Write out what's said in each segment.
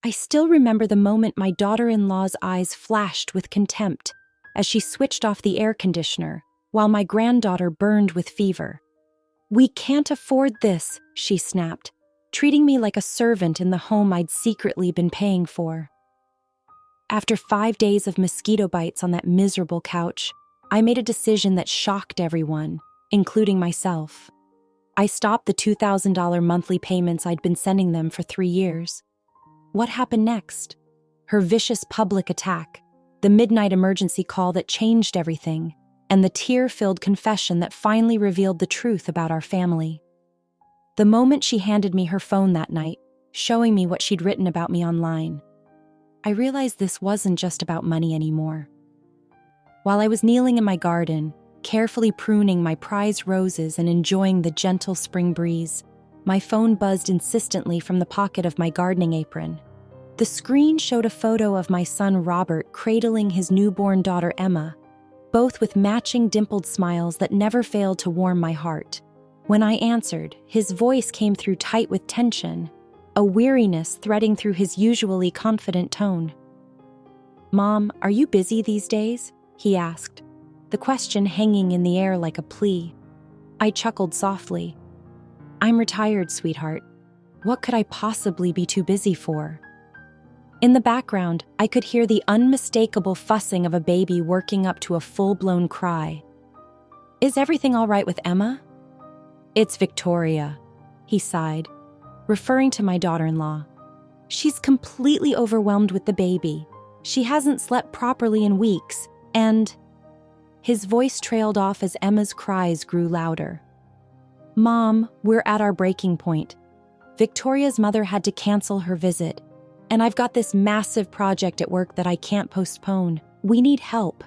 I still remember the moment my daughter-in-law's eyes flashed with contempt as she switched off the air conditioner while my granddaughter burned with fever. "We can't afford this," she snapped, treating me like a servant in the home I'd secretly been paying for. After 5 days of mosquito bites on that miserable couch, I made a decision that shocked everyone, including myself. I stopped the $2,000 monthly payments I'd been sending them for 3 years. What happened next? Her vicious public attack, the midnight emergency call that changed everything, and the tear-filled confession that finally revealed the truth about our family. The moment she handed me her phone that night, showing me what she'd written about me online, I realized this wasn't just about money anymore. While I was kneeling in my garden, carefully pruning my prized roses and enjoying the gentle spring breeze, my phone buzzed insistently from the pocket of my gardening apron. The screen showed a photo of my son Robert cradling his newborn daughter Emma, both with matching dimpled smiles that never failed to warm my heart. When I answered, his voice came through tight with tension, a weariness threading through his usually confident tone. "Mom, are you busy these days?" he asked, the question hanging in the air like a plea. I chuckled softly. "I'm retired, sweetheart. What could I possibly be too busy for?" In the background, I could hear the unmistakable fussing of a baby working up to a full-blown cry. "Is everything all right with Emma?" "It's Victoria," he sighed, referring to my daughter-in-law. "She's completely overwhelmed with the baby. She hasn't slept properly in weeks, and..." His voice trailed off as Emma's cries grew louder. "Mom, we're at our breaking point. Victoria's mother had to cancel her visit, and I've got this massive project at work that I can't postpone. We need help."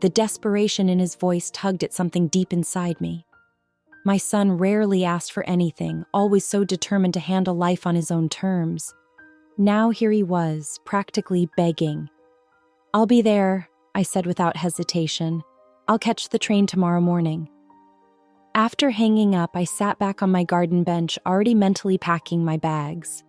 The desperation in his voice tugged at something deep inside me. My son rarely asked for anything, always so determined to handle life on his own terms. Now here he was, practically begging. "I'll be there," I said without hesitation. "I'll catch the train tomorrow morning." After hanging up, I sat back on my garden bench, already mentally packing my bags.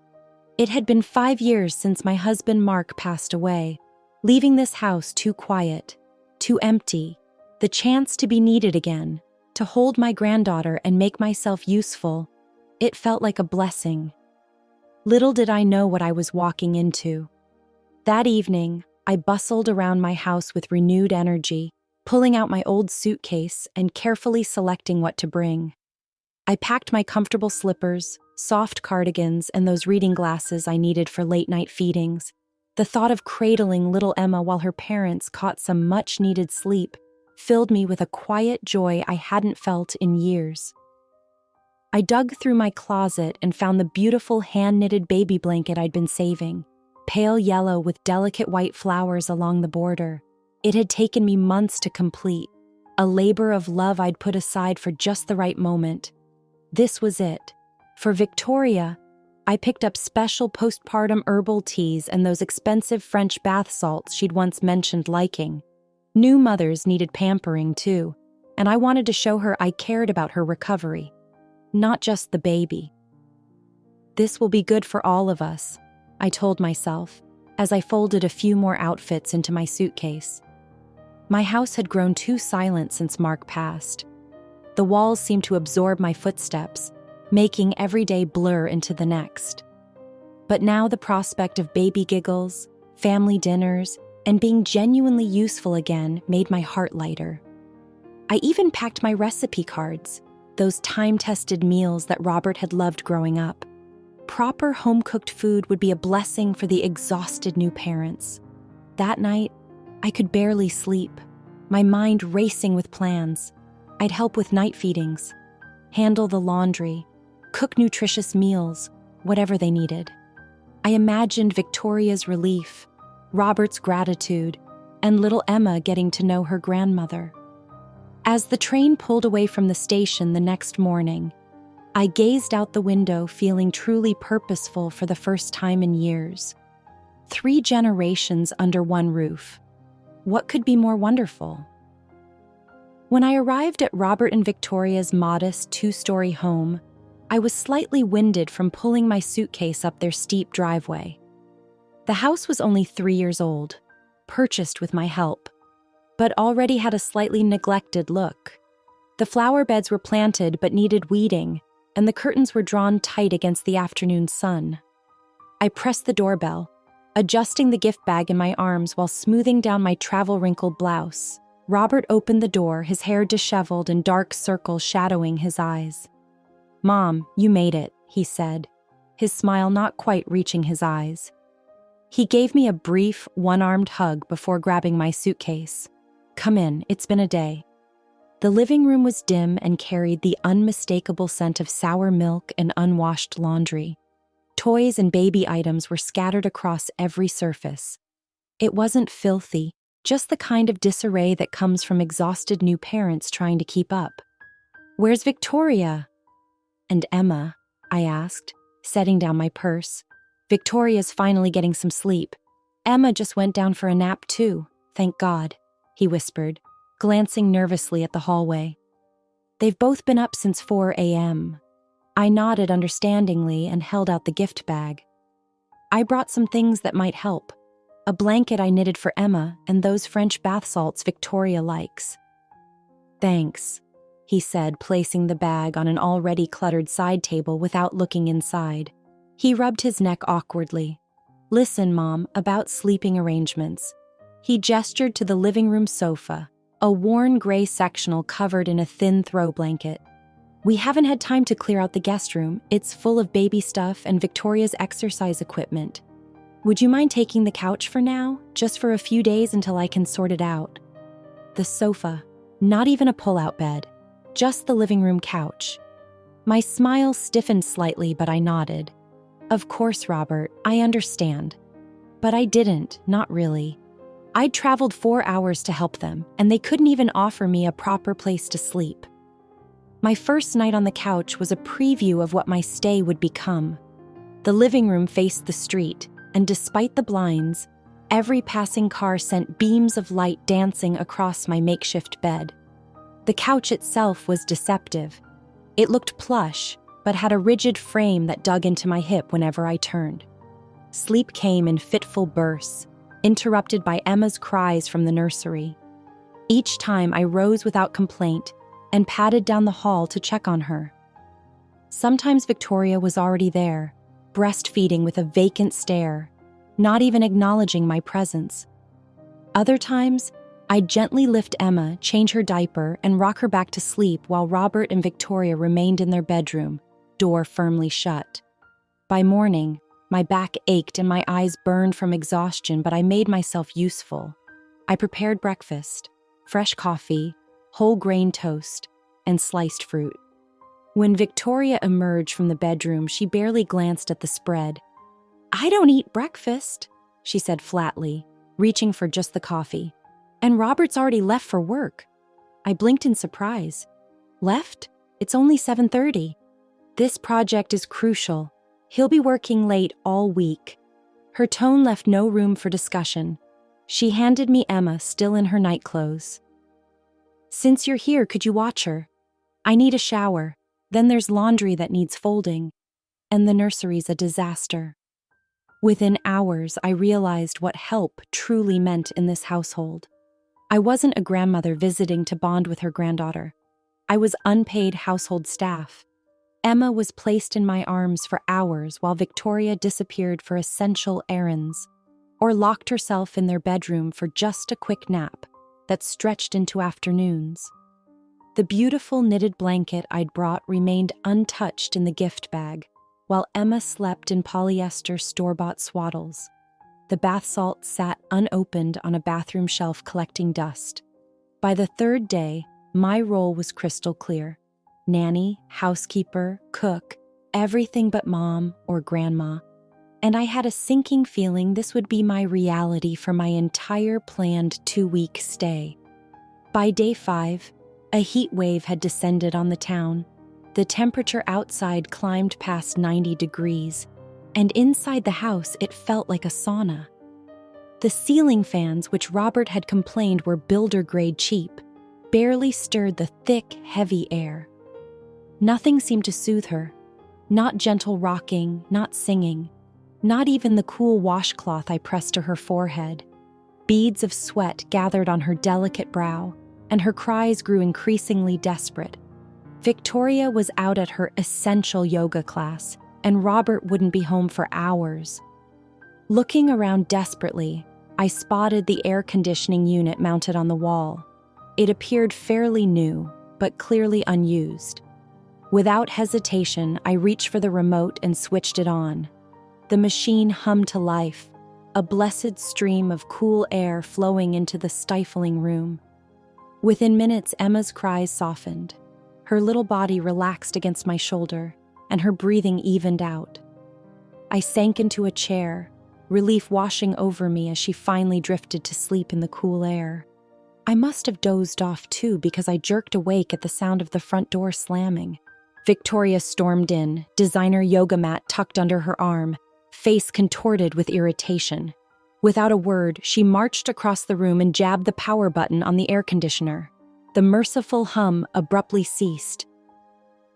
It had been 5 years since my husband Mark passed away, leaving this house too quiet, too empty, the chance to be needed again, to hold my granddaughter and make myself useful. It felt like a blessing. Little did I know what I was walking into. That evening, I bustled around my house with renewed energy, pulling out my old suitcase and carefully selecting what to bring. I packed my comfortable slippers, soft cardigans, and those reading glasses I needed for late-night feedings. The thought of cradling little Emma while her parents caught some much-needed sleep filled me with a quiet joy I hadn't felt in years. I dug through my closet and found the beautiful hand-knitted baby blanket I'd been saving, pale yellow with delicate white flowers along the border. It had taken me months to complete, a labor of love I'd put aside for just the right moment. This was it. For Victoria, I picked up special postpartum herbal teas and those expensive French bath salts she'd once mentioned liking. New mothers needed pampering too, and I wanted to show her I cared about her recovery, not just the baby. "This will be good for all of us," I told myself, as I folded a few more outfits into my suitcase. My house had grown too silent since Mark passed. The walls seemed to absorb my footsteps, making every day blur into the next. But now the prospect of baby giggles, family dinners, and being genuinely useful again made my heart lighter. I even packed my recipe cards, those time-tested meals that Robert had loved growing up. Proper home-cooked food would be a blessing for the exhausted new parents. That night, I could barely sleep, my mind racing with plans. I'd help with night feedings, handle the laundry, cook nutritious meals, whatever they needed. I imagined Victoria's relief, Robert's gratitude, and little Emma getting to know her grandmother. As the train pulled away from the station the next morning, I gazed out the window feeling truly purposeful for the first time in years. 3 generations under one roof. What could be more wonderful? When I arrived at Robert and Victoria's modest 2-story home, I was slightly winded from pulling my suitcase up their steep driveway. The house was only 3 years old, purchased with my help, but already had a slightly neglected look. The flower beds were planted but needed weeding, and the curtains were drawn tight against the afternoon sun. I pressed the doorbell, adjusting the gift bag in my arms while smoothing down my travel-wrinkled blouse. Robert opened the door, his hair disheveled and dark circles shadowing his eyes. "Mom, you made it," he said, his smile not quite reaching his eyes. He gave me a brief, one-armed hug before grabbing my suitcase. "Come in, it's been a day." The living room was dim and carried the unmistakable scent of sour milk and unwashed laundry. Toys and baby items were scattered across every surface. It wasn't filthy, just the kind of disarray that comes from exhausted new parents trying to keep up. "Where's Victoria?" "And Emma?" I asked, setting down my purse. "Victoria's finally getting some sleep. Emma just went down for a nap too, thank God," he whispered, glancing nervously at the hallway. "They've both been up since 4 a.m. I nodded understandingly and held out the gift bag. "I brought some things that might help. A blanket I knitted for Emma and those French bath salts Victoria likes." "Thanks," he said, placing the bag on an already cluttered side table without looking inside. He rubbed his neck awkwardly. "Listen, Mom, about sleeping arrangements." He gestured to the living room sofa, a worn gray sectional covered in a thin throw blanket. "We haven't had time to clear out the guest room. It's full of baby stuff and Victoria's exercise equipment. Would you mind taking the couch for now, just for a few days until I can sort it out?" The sofa, not even a pull-out bed, just the living room couch. My smile stiffened slightly, but I nodded. "Of course, Robert, I understand." But I didn't, not really. I'd traveled 4 hours to help them, and they couldn't even offer me a proper place to sleep. My first night on the couch was a preview of what my stay would become. The living room faced the street, and despite the blinds, every passing car sent beams of light dancing across my makeshift bed. The couch itself was deceptive. It looked plush, but had a rigid frame that dug into my hip whenever I turned. Sleep came in fitful bursts, interrupted by Emma's cries from the nursery. Each time I rose without complaint and padded down the hall to check on her. Sometimes Victoria was already there, breastfeeding with a vacant stare, not even acknowledging my presence. Other times, I'd gently lift Emma, change her diaper, and rock her back to sleep while Robert and Victoria remained in their bedroom, door firmly shut. By morning, my back ached and my eyes burned from exhaustion, but I made myself useful. I prepared breakfast, fresh coffee, whole grain toast, and sliced fruit. When Victoria emerged from the bedroom, she barely glanced at the spread. "I don't eat breakfast," she said flatly, reaching for just the coffee. "And Robert's already left for work." I blinked in surprise. "Left? It's only 7:30. This project is crucial. He'll be working late all week." Her tone left no room for discussion. She handed me Emma, still in her nightclothes. "Since you're here, could you watch her? I need a shower. Then there's laundry that needs folding. And the nursery's a disaster." Within hours, I realized what help truly meant in this household. I wasn't a grandmother visiting to bond with her granddaughter. I was unpaid household staff. Emma was placed in my arms for hours while Victoria disappeared for essential errands, or locked herself in their bedroom for just a quick nap that stretched into afternoons. The beautiful knitted blanket I'd brought remained untouched in the gift bag, while Emma slept in polyester store-bought swaddles. The bath salt sat unopened on a bathroom shelf collecting dust. By the third day, my role was crystal clear. Nanny, housekeeper, cook, everything but mom or grandma. And I had a sinking feeling this would be my reality for my entire planned 2-week stay. By day 5, a heat wave had descended on the town. The temperature outside climbed past 90 degrees, and inside the house it felt like a sauna. The ceiling fans, which Robert had complained were builder-grade cheap, barely stirred the thick, heavy air. Nothing seemed to soothe her. Not gentle rocking, not singing. not even the cool washcloth I pressed to her forehead. Beads of sweat gathered on her delicate brow, and her cries grew increasingly desperate. Victoria was out at her essential yoga class, and Robert wouldn't be home for hours. Looking around desperately, I spotted the air conditioning unit mounted on the wall. It appeared fairly new, but clearly unused. Without hesitation, I reached for the remote and switched it on. The machine hummed to life, a blessed stream of cool air flowing into the stifling room. Within minutes, Emma's cries softened. Her little body relaxed against my shoulder, and her breathing evened out. I sank into a chair, relief washing over me as she finally drifted to sleep in the cool air. I must have dozed off too because I jerked awake at the sound of the front door slamming. Victoria stormed in, designer yoga mat tucked under her arm, face contorted with irritation. Without a word, she marched across the room and jabbed the power button on the air conditioner. The merciful hum abruptly ceased.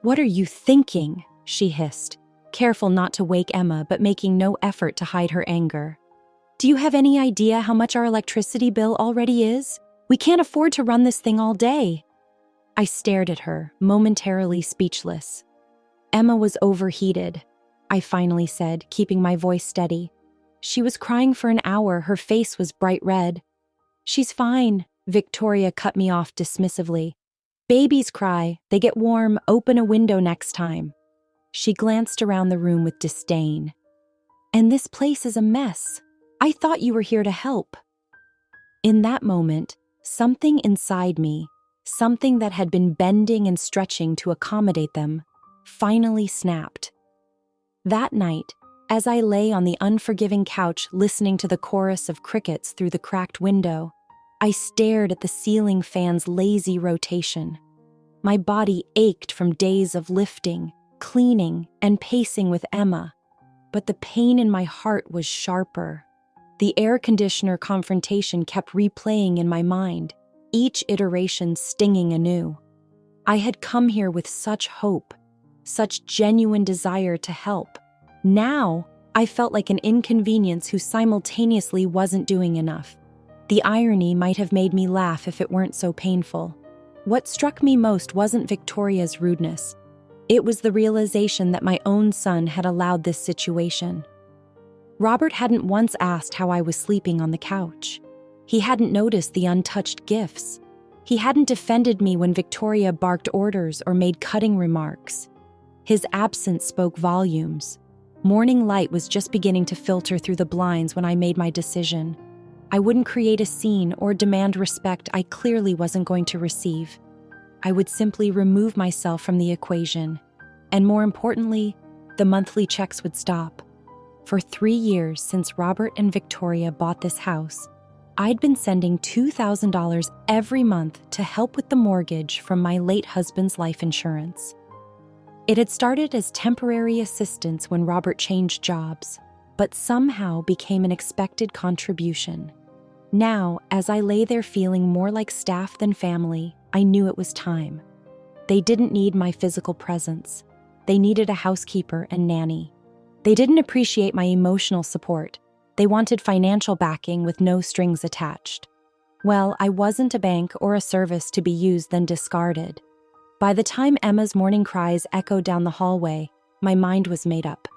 "What are you thinking?" she hissed, careful not to wake Emma but making no effort to hide her anger. "Do you have any idea how much our electricity bill already is? We can't afford to run this thing all day." I stared at her, momentarily speechless. Emma was overheated, I finally said, keeping my voice steady. She was crying for an hour, her face was bright red. "She's fine," Victoria cut me off dismissively. "Babies cry, they get warm, open a window next time." She glanced around the room with disdain. "And this place is a mess. I thought you were here to help." In that moment, something inside me, something that had been bending and stretching to accommodate them, finally snapped. That night, as I lay on the unforgiving couch listening to the chorus of crickets through the cracked window, I stared at the ceiling fan's lazy rotation. My body ached from days of lifting, cleaning, and pacing with Emma, but the pain in my heart was sharper. The air conditioner confrontation kept replaying in my mind, each iteration stinging anew. I had come here with such hope, such genuine desire to help. Now, I felt like an inconvenience who simultaneously wasn't doing enough. The irony might have made me laugh if it weren't so painful. What struck me most wasn't Victoria's rudeness. It was the realization that my own son had allowed this situation. Robert hadn't once asked how I was sleeping on the couch. He hadn't noticed the untouched gifts. He hadn't defended me when Victoria barked orders or made cutting remarks. His absence spoke volumes. Morning light was just beginning to filter through the blinds when I made my decision. I wouldn't create a scene or demand respect I clearly wasn't going to receive. I would simply remove myself from the equation. And more importantly, the monthly checks would stop. For 3 years since Robert and Victoria bought this house, I'd been sending $2,000 every month to help with the mortgage from my late husband's life insurance. It had started as temporary assistance when Robert changed jobs, but somehow became an expected contribution. Now, as I lay there feeling more like staff than family, I knew it was time. They didn't need my physical presence. They needed a housekeeper and nanny. They didn't appreciate my emotional support. They wanted financial backing with no strings attached. Well, I wasn't a bank or a service to be used then discarded. By the time Emma's morning cries echoed down the hallway, my mind was made up.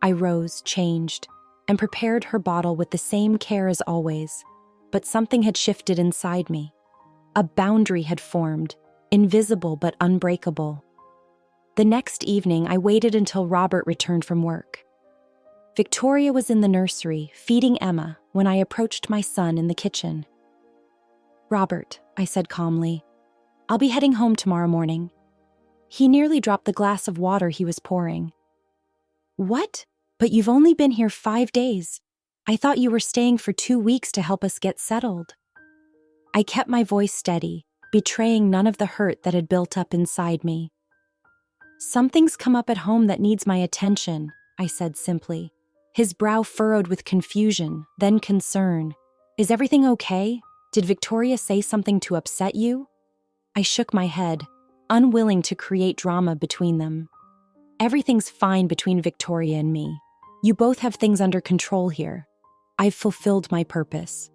I rose, changed, and prepared her bottle with the same care as always. But something had shifted inside me. A boundary had formed, invisible but unbreakable. The next evening, I waited until Robert returned from work. Victoria was in the nursery, feeding Emma, when I approached my son in the kitchen. "Robert," I said calmly, "I'll be heading home tomorrow morning." He nearly dropped the glass of water he was pouring. "What? But you've only been here 5 days. I thought you were staying for 2 weeks to help us get settled." I kept my voice steady, betraying none of the hurt that had built up inside me. "Something's come up at home that needs my attention," I said simply. His brow furrowed with confusion, then concern. "Is everything okay? Did Victoria say something to upset you?" I shook my head, unwilling to create drama between them. "Everything's fine between Victoria and me. You both have things under control here. I've fulfilled my purpose."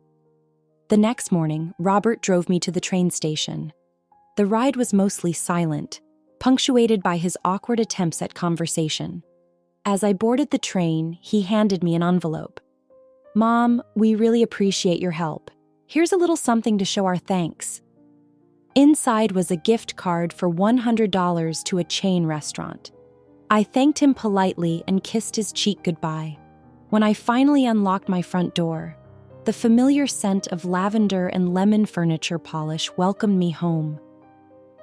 The next morning, Robert drove me to the train station. The ride was mostly silent, punctuated by his awkward attempts at conversation. As I boarded the train, he handed me an envelope. "Mom, we really appreciate your help. Here's a little something to show our thanks." Inside was a gift card for $100 to a chain restaurant. I thanked him politely and kissed his cheek goodbye. When I finally unlocked my front door, the familiar scent of lavender and lemon furniture polish welcomed me home.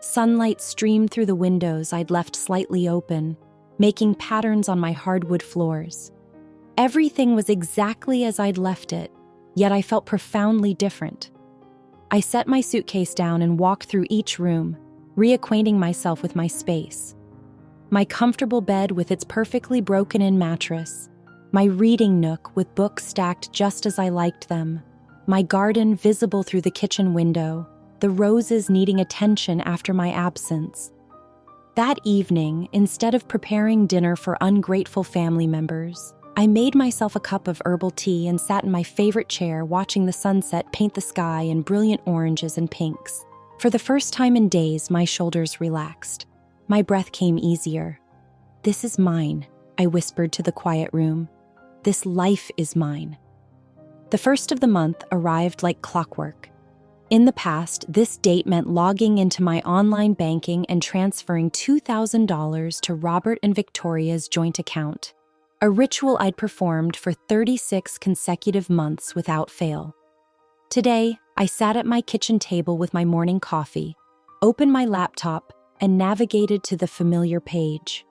Sunlight streamed through the windows I'd left slightly open, making patterns on my hardwood floors. Everything was exactly as I'd left it, yet I felt profoundly different. I set my suitcase down and walked through each room, reacquainting myself with my space. My comfortable bed with its perfectly broken-in mattress, my reading nook with books stacked just as I liked them, my garden visible through the kitchen window, the roses needing attention after my absence. That evening, instead of preparing dinner for ungrateful family members, I made myself a cup of herbal tea and sat in my favorite chair watching the sunset paint the sky in brilliant oranges and pinks. For the first time in days, my shoulders relaxed. My breath came easier. "This is mine," I whispered to the quiet room. "This life is mine." The first of the month arrived like clockwork. In the past, this date meant logging into my online banking and transferring $2,000 to Robert and Victoria's joint account, a ritual I'd performed for 36 consecutive months without fail. Today, I sat at my kitchen table with my morning coffee, opened my laptop, and navigated to the familiar page.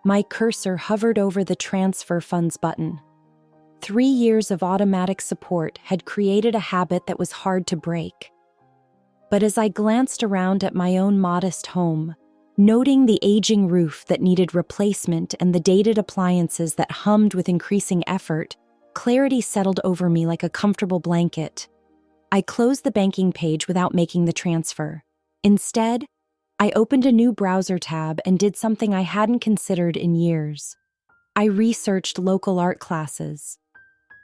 My cursor hovered over the transfer funds button. 3 years of automatic support had created a habit that was hard to break. But as I glanced around at my own modest home, noting the aging roof that needed replacement and the dated appliances that hummed with increasing effort, clarity settled over me like a comfortable blanket. I closed the banking page without making the transfer. Instead, I opened a new browser tab and did something I hadn't considered in years. I researched local art classes.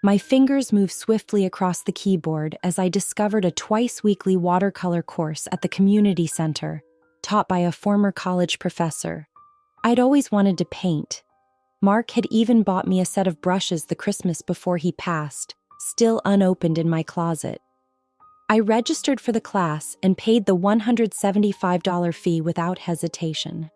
My fingers moved swiftly across the keyboard as I discovered a twice-weekly watercolor course at the community center, taught by a former college professor. I'd always wanted to paint. Mark had even bought me a set of brushes the Christmas before he passed, still unopened in my closet. I registered for the class and paid the $175 fee without hesitation.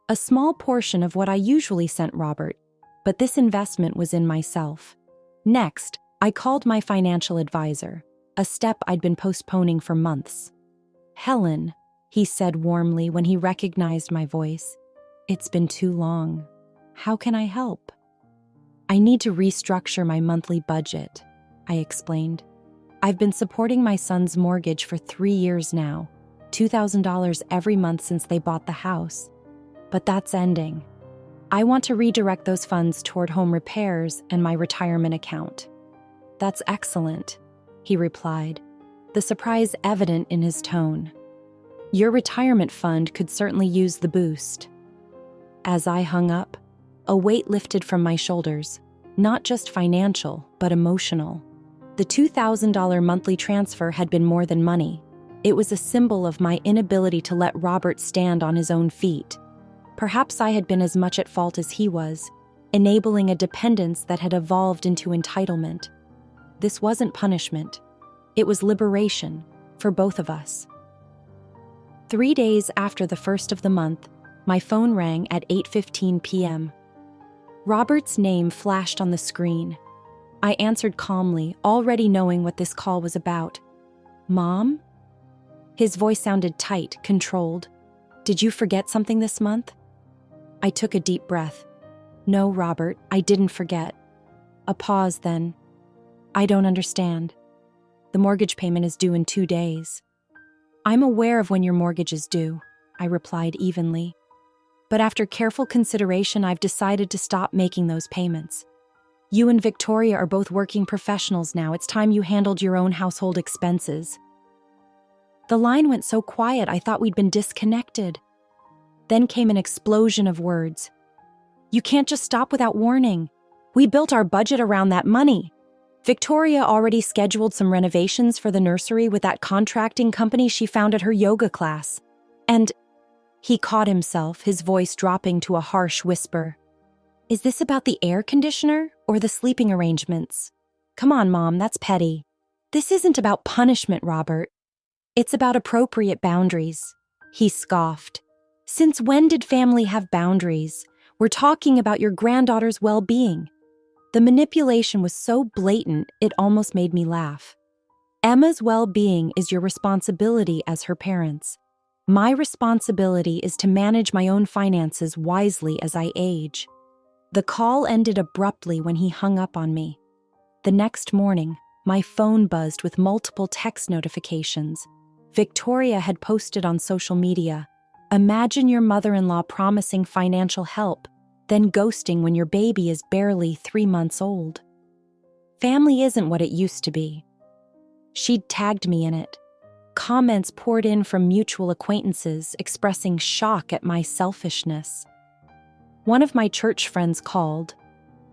A small portion of what I usually sent Robert, but this investment was in myself. Next, I called my financial advisor, a step I'd been postponing for months. "Helen," he said warmly when he recognized my voice, "it's been too long. How can I help?" "I need to restructure my monthly budget," I explained. "I've been supporting my son's mortgage for 3 years now, $2,000 every month since they bought the house. But that's ending. I want to redirect those funds toward home repairs and my retirement account." "That's excellent," he replied, the surprise evident in his tone. "Your retirement fund could certainly use the boost." As I hung up, a weight lifted from my shoulders, not just financial, but emotional. The $2,000 monthly transfer had been more than money. It was a symbol of my inability to let Robert stand on his own feet. Perhaps I had been as much at fault as he was, enabling a dependence that had evolved into entitlement. This wasn't punishment. It was liberation for both of us. 3 days after the first of the month, my phone rang at 8:15 p.m. Robert's name flashed on the screen. I answered calmly, already knowing what this call was about. "Mom?" His voice sounded tight, controlled. "Did you forget something this month?" I took a deep breath. "No, Robert, I didn't forget." A pause then. "I don't understand." "The mortgage payment is due in 2 days." "I'm aware of when your mortgage is due," I replied evenly. "But after careful consideration, I've decided to stop making those payments. You and Victoria are both working professionals now. It's time you handled your own household expenses." The line went so quiet I thought we'd been disconnected. Then came an explosion of words. "You can't just stop without warning. We built our budget around that money. Victoria already scheduled some renovations for the nursery with that contracting company she found at her yoga class. And he caught himself, his voice dropping to a harsh whisper. Is this about the air conditioner or the sleeping arrangements? Come on, Mom, that's petty. This isn't about punishment, Robert. It's about appropriate boundaries. He scoffed. Since when did family have boundaries? We're talking about your granddaughter's well-being. The manipulation was so blatant, it almost made me laugh. Emma's well-being is your responsibility as her parents. My responsibility is to manage my own finances wisely as I age. The call ended abruptly when he hung up on me. The next morning, my phone buzzed with multiple text notifications. Victoria had posted on social media, "Imagine your mother-in-law promising financial help, then ghosting when your baby is barely 3 months old. Family isn't what it used to be." She'd tagged me in it. Comments poured in from mutual acquaintances expressing shock at my selfishness. One of my church friends called,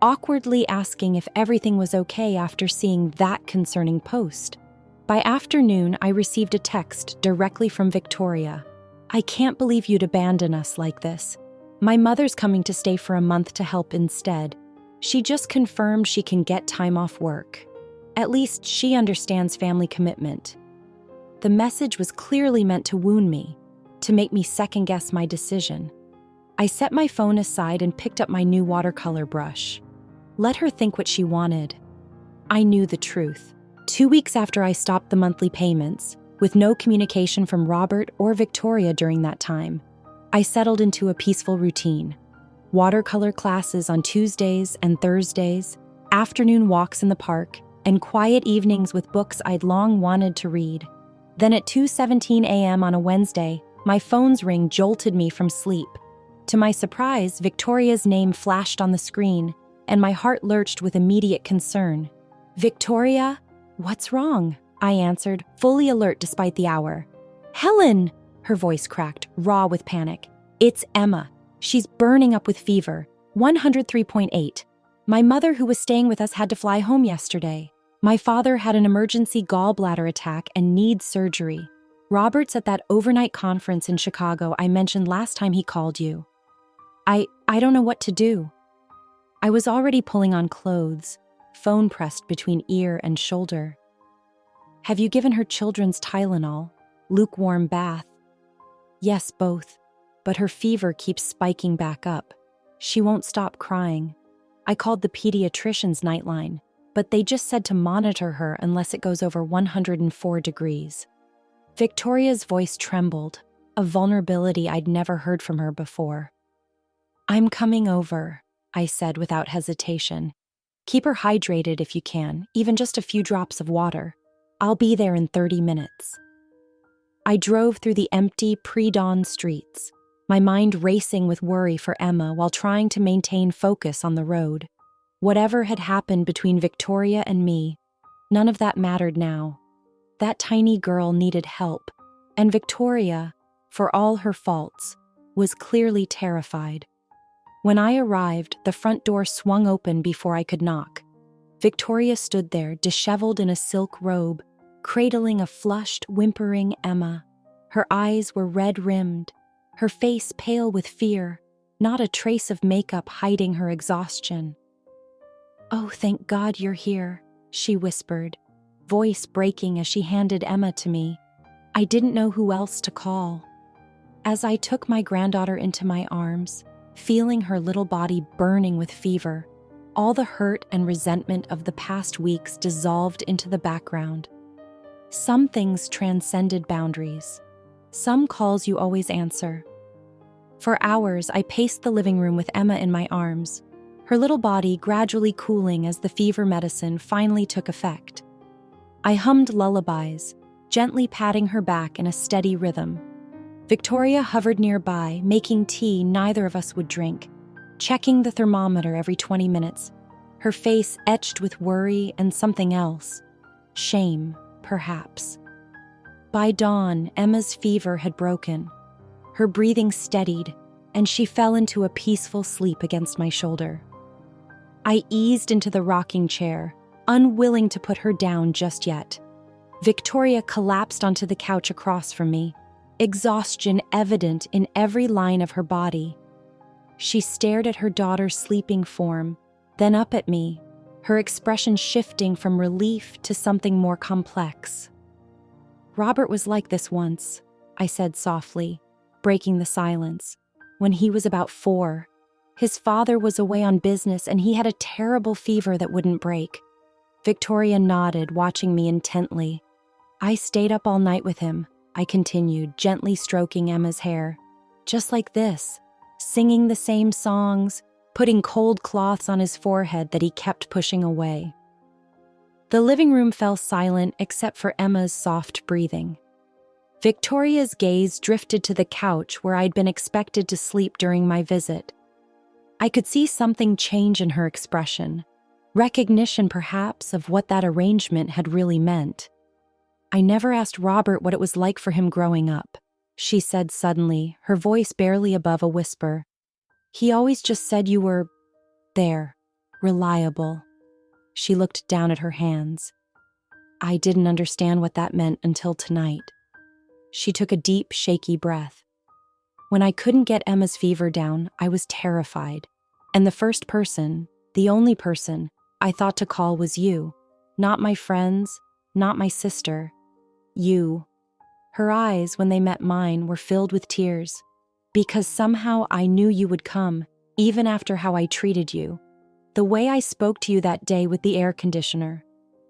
awkwardly asking if everything was okay after seeing that concerning post. By afternoon, I received a text directly from Victoria. "I can't believe you'd abandon us like this. My mother's coming to stay for a month to help instead. She just confirmed she can get time off work. At least she understands family commitment." The message was clearly meant to wound me, to make me second-guess my decision. I set my phone aside and picked up my new watercolor brush. Let her think what she wanted. I knew the truth. 2 weeks after I stopped the monthly payments, with no communication from Robert or Victoria during that time, I settled into a peaceful routine. Watercolor classes on Tuesdays and Thursdays, afternoon walks in the park, and quiet evenings with books I'd long wanted to read. Then at 2:17 a.m. on a Wednesday, my phone's ring jolted me from sleep. To my surprise, Victoria's name flashed on the screen, and my heart lurched with immediate concern. "Victoria? What's wrong?" I answered, fully alert despite the hour. "Helen!" Her voice cracked, raw with panic. "It's Emma. She's burning up with fever. 103.8. My mother, who was staying with us, had to fly home yesterday. My father had an emergency gallbladder attack and needs surgery. Robert's at that overnight conference in Chicago I mentioned last time he called you. I don't know what to do." I was already pulling on clothes, phone pressed between ear and shoulder. "Have you given her children's Tylenol? Lukewarm bath?" "Yes, both. But her fever keeps spiking back up. She won't stop crying. I called the pediatrician's nightline, but they just said to monitor her unless it goes over 104 degrees. Victoria's voice trembled, a vulnerability I'd never heard from her before. "I'm coming over," I said without hesitation. "Keep her hydrated if you can, even just a few drops of water. I'll be there in 30 minutes. I drove through the empty, pre-dawn streets, my mind racing with worry for Emma while trying to maintain focus on the road. Whatever had happened between Victoria and me, none of that mattered now. That tiny girl needed help, and Victoria, for all her faults, was clearly terrified. When I arrived, the front door swung open before I could knock. Victoria stood there, disheveled in a silk robe, cradling a flushed, whimpering Emma. Her eyes were red-rimmed, her face pale with fear, not a trace of makeup hiding her exhaustion. "Oh, thank God you're here," she whispered, voice breaking as she handed Emma to me. I didn't know who else to call. As I took my granddaughter into my arms, feeling her little body burning with fever, all the hurt and resentment of the past weeks dissolved into the background. Some things transcended boundaries. Some calls you always answer. For hours, I paced the living room with Emma in my arms, her little body gradually cooling as the fever medicine finally took effect. I hummed lullabies, gently patting her back in a steady rhythm. Victoria hovered nearby, making tea neither of us would drink, checking the thermometer every 20 minutes, her face etched with worry and something else. Shame, perhaps. By dawn, Emma's fever had broken. Her breathing steadied, and she fell into a peaceful sleep against my shoulder. I eased into the rocking chair, unwilling to put her down just yet. Victoria collapsed onto the couch across from me, exhaustion evident in every line of her body. She stared at her daughter's sleeping form, then up at me, her expression shifting from relief to something more complex. "Robert was like this once," I said softly, breaking the silence. "When he was about 4. His father was away on business and he had a terrible fever that wouldn't break." Victoria nodded, watching me intently. "I stayed up all night with him," I continued, gently stroking Emma's hair. "Just like this, singing the same songs, putting cold cloths on his forehead that he kept pushing away." The living room fell silent except for Emma's soft breathing. Victoria's gaze drifted to the couch where I'd been expected to sleep during my visit. I could see something change in her expression, recognition perhaps of what that arrangement had really meant. "I never asked Robert what it was like for him growing up," she said suddenly, her voice barely above a whisper. "He always just said you were there, reliable." She looked down at her hands. "I didn't understand what that meant until tonight." She took a deep, shaky breath. "When I couldn't get Emma's fever down, I was terrified. And the first person, the only person, I thought to call was you. Not my friends, not my sister. You." Her eyes, when they met mine, were filled with tears. "Because somehow I knew you would come, even after how I treated you. The way I spoke to you that day with the air conditioner,"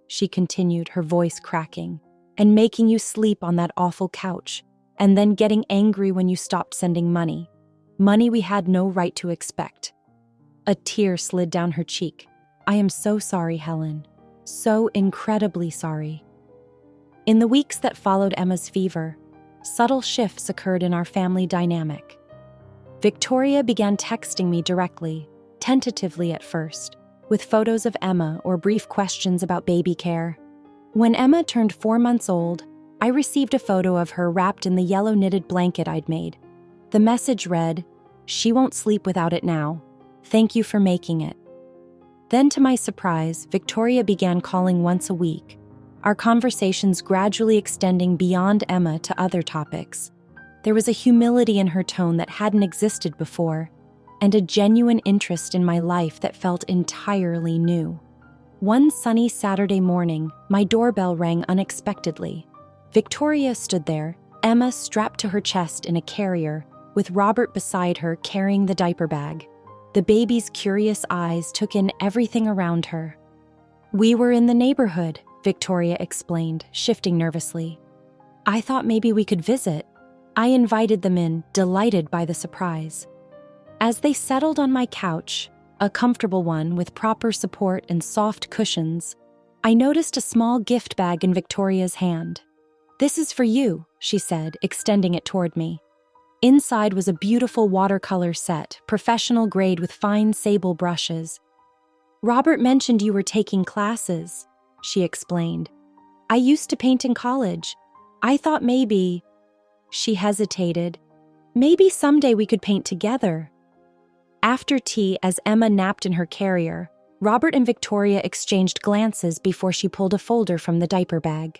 she continued, her voice cracking, "and making you sleep on that awful couch, and then getting angry when you stopped sending money. Money we had no right to expect." A tear slid down her cheek. "I am so sorry, Helen. So incredibly sorry." In the weeks that followed Emma's fever, subtle shifts occurred in our family dynamic. Victoria began texting me directly, tentatively at first, with photos of Emma or brief questions about baby care. When Emma turned 4 months old, I received a photo of her wrapped in the yellow knitted blanket I'd made. The message read, "She won't sleep without it now. Thank you for making it." Then, to my surprise, Victoria began calling once a week, our conversations gradually extending beyond Emma to other topics. There was a humility in her tone that hadn't existed before, and a genuine interest in my life that felt entirely new. One sunny Saturday morning, my doorbell rang unexpectedly. Victoria stood there, Emma strapped to her chest in a carrier, with Robert beside her carrying the diaper bag. The baby's curious eyes took in everything around her. "We were in the neighborhood," Victoria explained, shifting nervously. "I thought maybe we could visit." I invited them in, delighted by the surprise. As they settled on my couch, a comfortable one with proper support and soft cushions, I noticed a small gift bag in Victoria's hand. "This is for you," she said, extending it toward me. Inside was a beautiful watercolor set, professional grade with fine sable brushes. "Robert mentioned you were taking classes," she explained. "I used to paint in college. I thought maybe—" She hesitated. "Maybe someday we could paint together." After tea, as Emma napped in her carrier, Robert and Victoria exchanged glances before she pulled a folder from the diaper bag.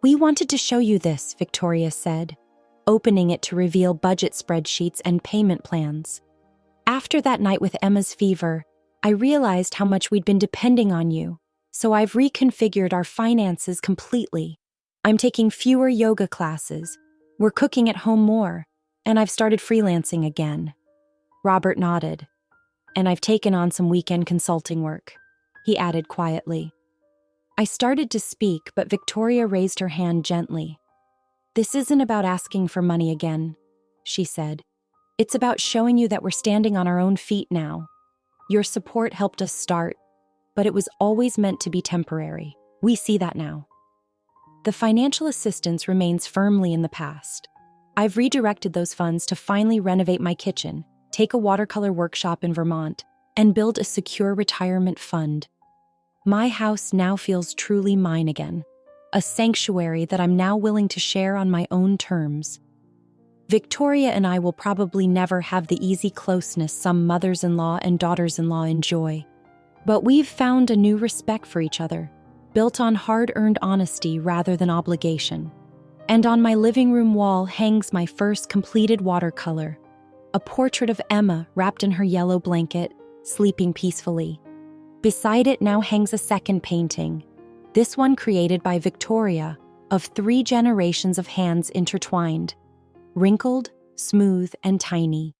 "We wanted to show you this," Victoria said, opening it to reveal budget spreadsheets and payment plans. "After that night with Emma's fever, I realized how much we'd been depending on you, so I've reconfigured our finances completely. I'm taking fewer yoga classes, we're cooking at home more, and I've started freelancing again." Robert nodded. "And I've taken on some weekend consulting work," he added quietly. I started to speak, but Victoria raised her hand gently. "This isn't about asking for money again," she said. "It's about showing you that we're standing on our own feet now. Your support helped us start, but it was always meant to be temporary. We see that now. The financial assistance remains firmly in the past. I've redirected those funds to finally renovate my kitchen, take a watercolor workshop in Vermont, and build a secure retirement fund. My house now feels truly mine again, a sanctuary that I'm now willing to share on my own terms. Victoria and I will probably never have the easy closeness some mothers-in-law and daughters-in-law enjoy, But we've found a new respect for each other, built on hard-earned honesty rather than obligation. And on my living room wall hangs my first completed watercolor, a portrait of Emma wrapped in her yellow blanket, sleeping peacefully. Beside it now hangs a second painting, this one created by Victoria, of 3 generations of hands intertwined, wrinkled, smooth, and tiny.